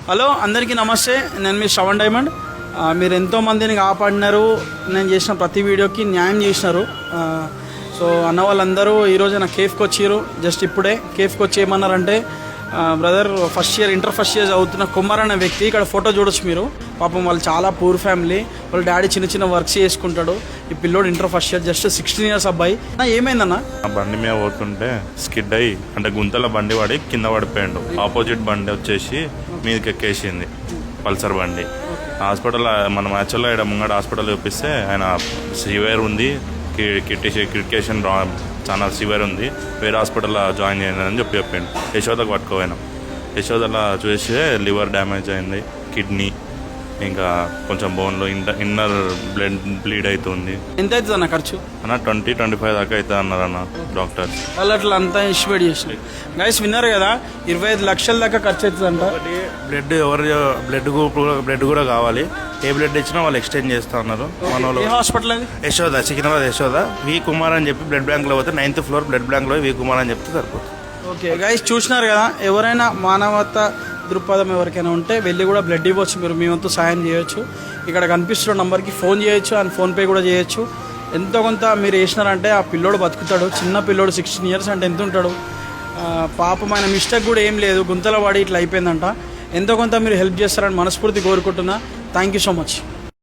Hello అందరికీ నమస్తే, నేను మీ శ్రవణ్ డైమండ్. మీరు ఎంతోమందిని కాపాడినారు, నేను చేసిన ప్రతి వీడియోకి న్యాయం చేసినారు. సో అన్న వాళ్ళందరూ ఈరోజు నా కేఫ్కి వచ్చిర్రు. జస్ట్ ఇప్పుడే కేఫ్కి వచ్చి ఏమన్నారంటే, బ్రదర్ ఇంటర్ ఫస్ట్ ఇయర్ చదువుతున్న కుమార్ అనే వ్యక్తి, ఇక్కడ ఫోటో చూడొచ్చు మీరు. పాపం వాళ్ళు చాలా పూర్ ఫ్యామిలీ, వాళ్ళ డాడీ చిన్న చిన్న వర్క్స్ చేసుకుంటాడు. ఈ పిల్లోడు inter first year, just 16 years అబ్బాయి. ఏమైందన్న? బండి మీద పోతుంటే స్కిడ్ అయ్యి అంటే గుంతల బండి పడి కింద పడిపోయాడు. ఆపోజిట్ బండి వచ్చేసి మీదకి ఎక్కేసింది, పల్సర్ బండి. హాస్పిటల్ మనం యాక్చువల్గా ఇక్కడ ముంగడ హాస్పిటల్ చూపిస్తే ఆయన సివియర్ ఉంది, కిడ్కేషన్ చాలా సివియర్ ఉంది, వేరే హాస్పిటల్లో జాయిన్ చేయండి అని చెప్పిండు. యశోదకు పట్టుకోపోయినాం. యశోదలో చూసి లివర్ డ్యామేజ్ అయింది, కిడ్నీ, ఇంకా కొంచెం బోన్లో ఇన్నర్ బ్లీడ్ అవుతుంది. ఎంత అవుతుంది అన్న ఖర్చు? అన్న 20-25 దాకా అవుతుంది అన్నారు అన్న డాక్టర్. వాళ్ళు అట్లా అంతా ఎస్టిమేట్ చేసినారు. గైస్ విన్నారు కదా, 25 లక్షల దాకా ఖర్చు అవుతుందంట. బ్లడ్ కూడా కావాలి. ఏ బ్లడ్ ఇచ్చినా వాళ్ళు ఎక్స్టెండ్ చేస్తా ఉన్నారు. మన హాస్పిటల్ యశోద, సికింద్రాబాద్ యశోద, వి కుమార్ అని చెప్పి బ్లడ్ బ్యాంక్ లో పోతే 9th ఫ్లోర్ బ్లడ్ బ్యాంక్ లో వి కుమార్ అని చెప్తే సరిపోతుంది. ఓకే గైస్, చూసినారు కదా, ఎవరైనా మానవత దృక్పథం ఎవరికైనా ఉంటే వెళ్ళి కూడా బ్లడ్ ఇవ్వచ్చు. మీరు మీ వంతు సాయం చేయొచ్చు. ఇక్కడ కనిపిస్తున్న నంబర్కి ఫోన్ చేయొచ్చు అండ్ ఫోన్పే కూడా చేయొచ్చు. ఎంతో కొంత మీరు వేసినారంటే ఆ పిల్లోడు బతుకుతాడు. చిన్న పిల్లోడు 16 ఇయర్స్ అంటే ఎంత ఉంటాడు? పాపం ఆయన మిస్టేక్ కూడా ఏం లేదు, గుంతల పడి ఇట్లా అయిపోయిందంట. ఎంతో కొంత మీరు హెల్ప్ చేస్తారని మనస్ఫూర్తి కోరుకుంటున్నా. Thank you so much.